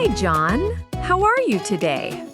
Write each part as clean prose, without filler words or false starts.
Hi, John. How are you today?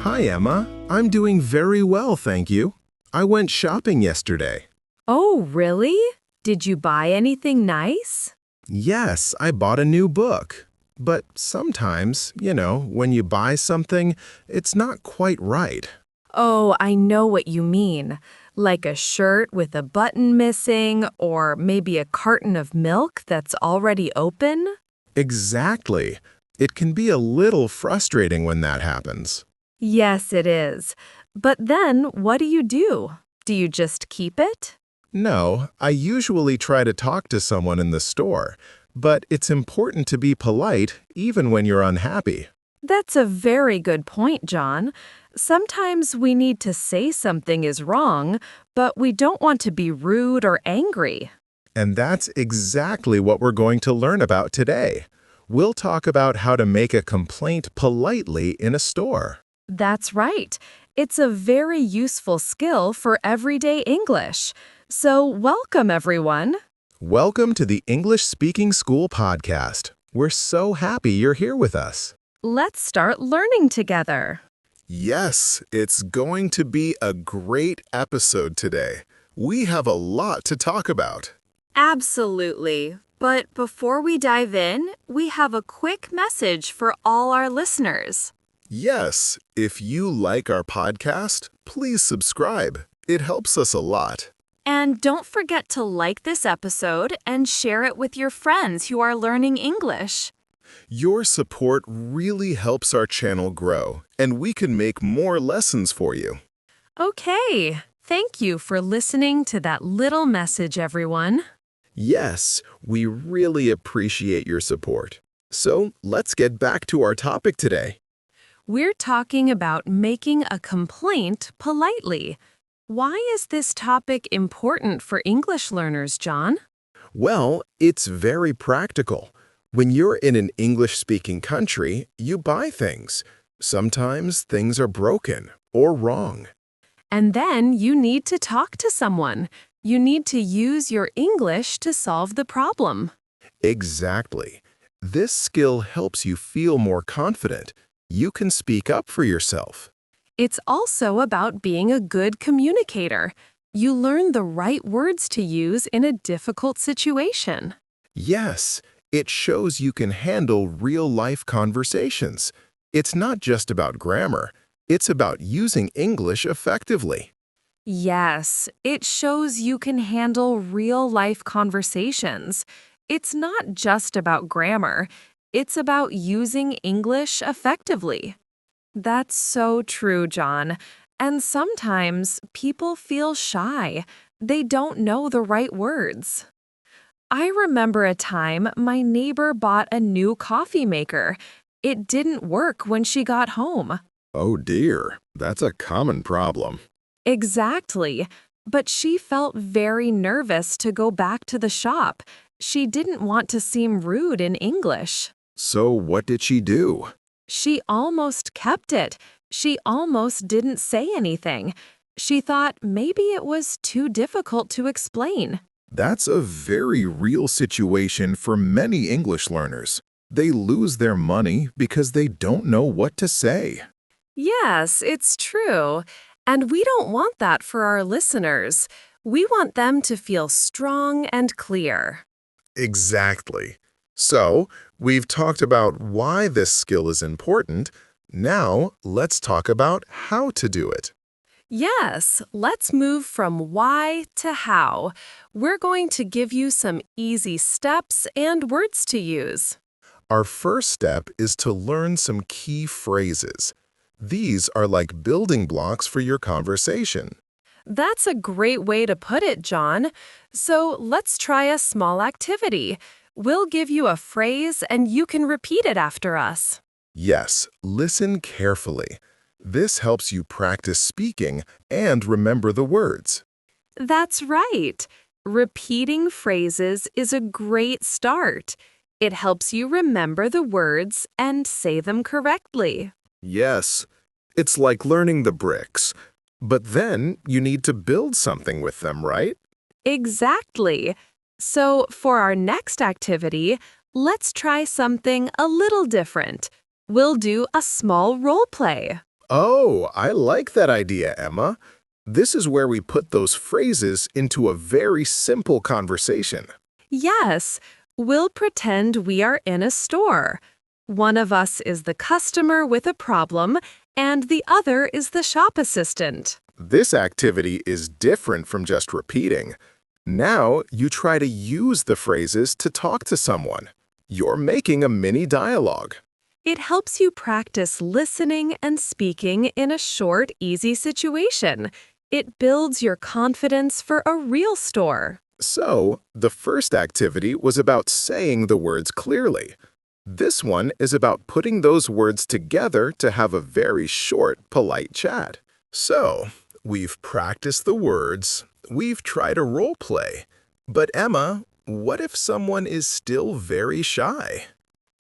Hi, Emma. I'm doing very well, thank you. I went shopping yesterday. Oh, really? Did you buy anything nice? Yes, I bought a new book. But sometimes, when you buy something, it's not quite right. Oh, I know what you mean. Like a shirt with a button missing, or maybe a carton of milk that's already open? Exactly. It can be a little frustrating when that happens. Yes, it is. But then, what do? Do you just keep it? No, I usually try to talk to someone in the store, but it's important to be polite even when you're unhappy. That's a very good point, John. Sometimes we need to say something is wrong, but we don't want to be rude or angry. And that's exactly what we're going to learn about today. We'll talk about how to make a complaint politely in a store. That's right. It's a very useful skill for everyday English. So, welcome, everyone. Welcome to the English Speaking School podcast. We're so happy you're here with us. Let's start learning together. Yes, it's going to be a great episode today. We have a lot to talk about. Absolutely. But before we dive in, we have a quick message for all our listeners. Yes, if you like our podcast, please subscribe. It helps us a lot. And don't forget to like this episode and share it with your friends who are learning English. Your support really helps our channel grow, and we can make more lessons for you. Okay, thank you for listening to that little message, everyone. Yes, we really appreciate your support. So let's get back to our topic today. We're talking about making a complaint politely. Why is this topic important for English learners, John? Well, it's very practical. When you're in an English-speaking country, you buy things. Sometimes things are broken or wrong. And then you need to talk to someone. You need to use your English to solve the problem. Exactly. This skill helps you feel more confident. You can speak up for yourself. It's also about being a good communicator. You learn the right words to use in a difficult situation. Yes, it shows you can handle real-life conversations. It's not just about grammar. It's about using English effectively. Yes, it shows you can handle real-life conversations. It's not just about grammar. It's about using English effectively. That's so true, John. And sometimes people feel shy. They don't know the right words. I remember a time my neighbor bought a new coffee maker. It didn't work when she got home. Oh dear, that's a common problem. Exactly. But she felt very nervous to go back to the shop. She didn't want to seem rude in English. So what did she do? She almost kept it. She almost didn't say anything. She thought maybe it was too difficult to explain. That's a very real situation for many English learners. They lose their money because they don't know what to say. Yes, it's true. And we don't want that for our listeners. We want them to feel strong and clear. Exactly. So, we've talked about why this skill is important. Now, let's talk about how to do it. Yes, let's move from why to how. We're going to give you some easy steps and words to use. Our first step is to learn some key phrases. These are like building blocks for your conversation. That's a great way to put it, John. So let's try a small activity. We'll give you a phrase and you can repeat it after us. Yes, listen carefully. This helps you practice speaking and remember the words. That's right. Repeating phrases is a great start. It helps you remember the words and say them correctly. Yes, it's like learning the bricks. But then you need to build something with them, right? Exactly. So for our next activity, let's try something a little different. We'll do a small role play. Oh, I like that idea, Emma. This is where we put those phrases into a very simple conversation. Yes, we'll pretend we are in a store. One of us is the customer with a problem, and the other is the shop assistant. This activity is different from just repeating. Now you try to use the phrases to talk to someone. You're making a mini dialogue. It helps you practice listening and speaking in a short, easy situation. It builds your confidence for a real store. So, the first activity was about saying the words clearly. This one is about putting those words together to have a very short, polite chat. So, we've practiced the words, we've tried a role play. But Emma, what if someone is still very shy?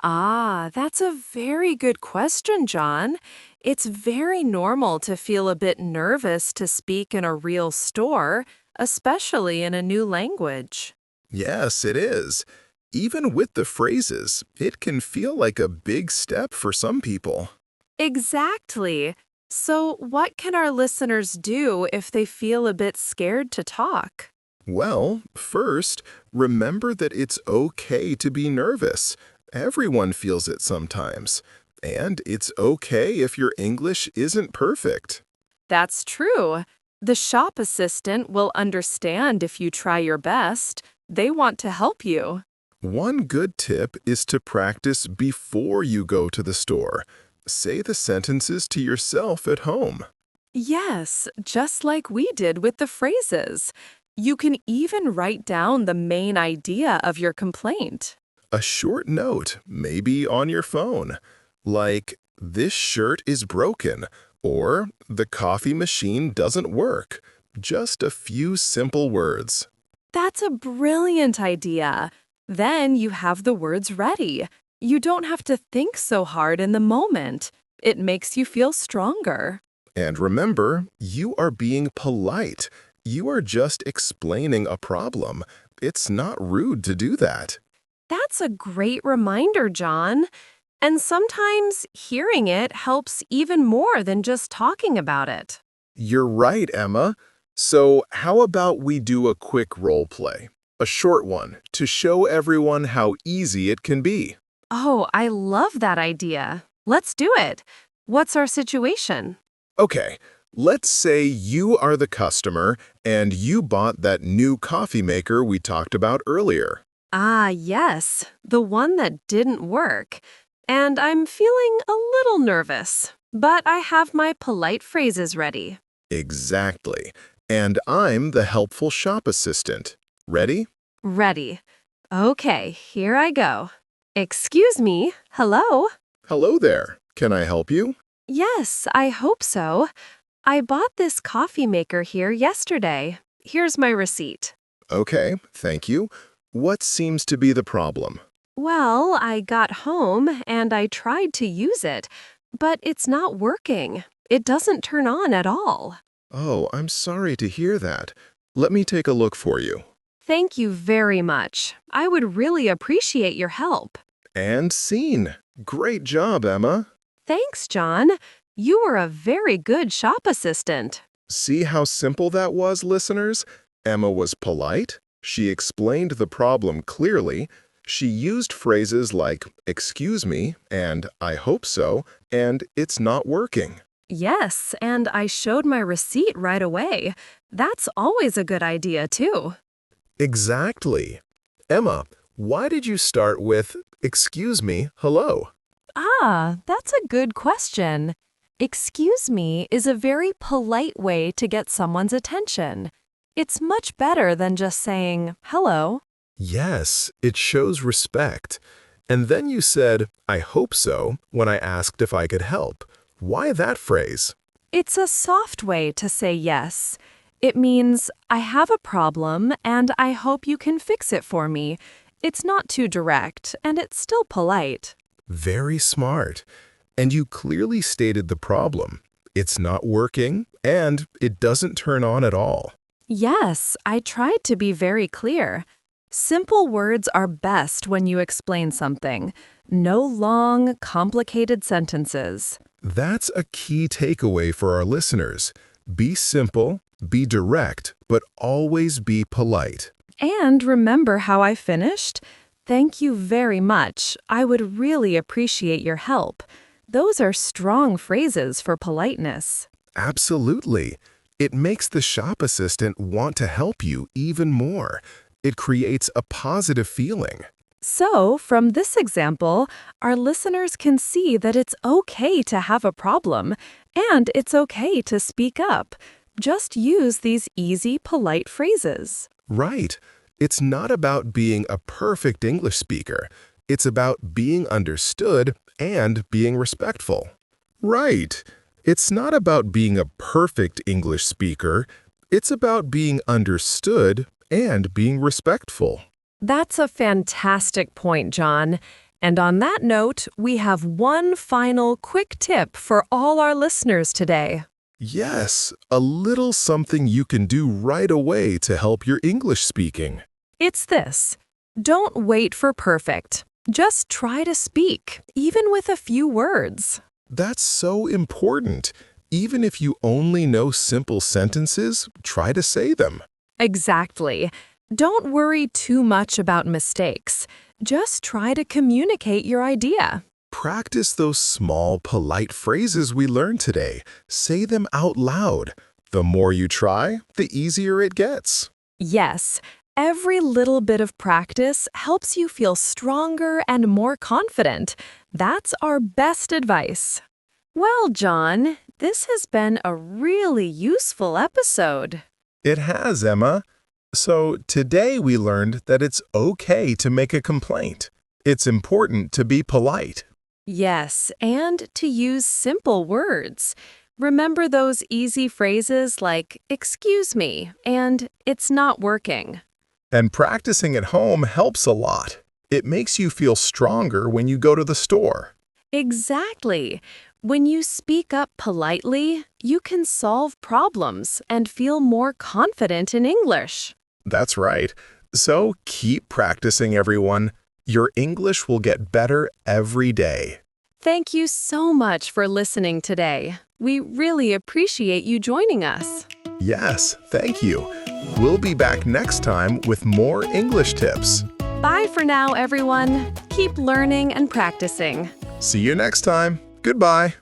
Ah, that's a very good question, John. It's very normal to feel a bit nervous to speak in a real store, especially in a new language. Yes, it is. Even with the phrases, it can feel like a big step for some people. Exactly. So, what can our listeners do if they feel a bit scared to talk? Well, first, remember that it's okay to be nervous. Everyone feels it sometimes. And it's okay if your English isn't perfect. That's true. The shop assistant will understand if you try your best. They want to help you. One good tip is to practice before you go to the store. Say the sentences to yourself at home. Yes, just like we did with the phrases. You can even write down the main idea of your complaint. A short note, maybe on your phone, like, "This shirt is broken," or "The coffee machine doesn't work." Just a few simple words. That's a brilliant idea. Then you have the words ready. You don't have to think so hard in the moment. It makes you feel stronger. And remember, you are being polite. You are just explaining a problem. It's not rude to do that. That's a great reminder, John. And sometimes hearing it helps even more than just talking about it. You're right, Emma. So how about we do a quick role play? A short one, to show everyone how easy it can be. Oh, I love that idea. Let's do it. What's our situation? Okay, let's say you are the customer and you bought that new coffee maker we talked about earlier. Ah, yes, the one that didn't work. And I'm feeling a little nervous, but I have my polite phrases ready. Exactly. And I'm the helpful shop assistant. Ready? Ready. Okay, here I go. Excuse me, hello? Hello there. Can I help you? Yes, I hope so. I bought this coffee maker here yesterday. Here's my receipt. Okay, thank you. What seems to be the problem? Well, I got home and I tried to use it, but it's not working. It doesn't turn on at all. Oh, I'm sorry to hear that. Let me take a look for you. Thank you very much. I would really appreciate your help. And scene. Great job, Emma. Thanks, John. You were a very good shop assistant. See how simple that was, listeners? Emma was polite. She explained the problem clearly. She used phrases like, "excuse me," and "I hope so," and "it's not working." Yes, and I showed my receipt right away. That's always a good idea, too. Exactly. Emma, why did you start with, "excuse me, hello"? Ah, that's a good question. Excuse me is a very polite way to get someone's attention. It's much better than just saying, hello. Yes, it shows respect. And then you said, "I hope so," when I asked if I could help. Why that phrase? It's a soft way to say yes. It means, I have a problem and I hope you can fix it for me. It's not too direct and it's still polite. Very smart. And you clearly stated the problem. It's not working, and it doesn't turn on at all. Yes, I tried to be very clear. Simple words are best when you explain something. No long, complicated sentences. That's a key takeaway for our listeners. Be simple, be direct, but always be polite. And remember how I finished? Thank you very much. I would really appreciate your help. Those are strong phrases for politeness. Absolutely. It makes the shop assistant want to help you even more. It creates a positive feeling. So, from this example, our listeners can see that it's okay to have a problem, and it's okay to speak up. Just use these easy, polite phrases. Right. It's not about being a perfect English speaker. It's about being understood and being respectful. Right. It's not about being a perfect English speaker. It's about being understood and being respectful. That's a fantastic point, John. And on that note, we have one final quick tip for all our listeners today. Yes, a little something you can do right away to help your English speaking. It's this. Don't wait for perfect. Just try to speak, even with a few words. That's so important. Even if you only know simple sentences, try to say them. Exactly. Don't worry too much about mistakes. Just try to communicate your idea. Practice those small, polite phrases we learned today. Say them out loud. The more you try, the easier it gets. Yes, every little bit of practice helps you feel stronger and more confident. That's our best advice. Well, John, this has been a really useful episode. It has, Emma. So today we learned that it's okay to make a complaint. It's important to be polite. Yes, and to use simple words. Remember those easy phrases like, excuse me, and it's not working. And practicing at home helps a lot. It makes you feel stronger when you go to the store. Exactly. When you speak up politely, you can solve problems and feel more confident in English. That's right. So keep practicing, everyone. Your English will get better every day. Thank you so much for listening today. We really appreciate you joining us. Yes, thank you. We'll be back next time with more English tips. Bye for now, everyone. Keep learning and practicing. See you next time. Goodbye.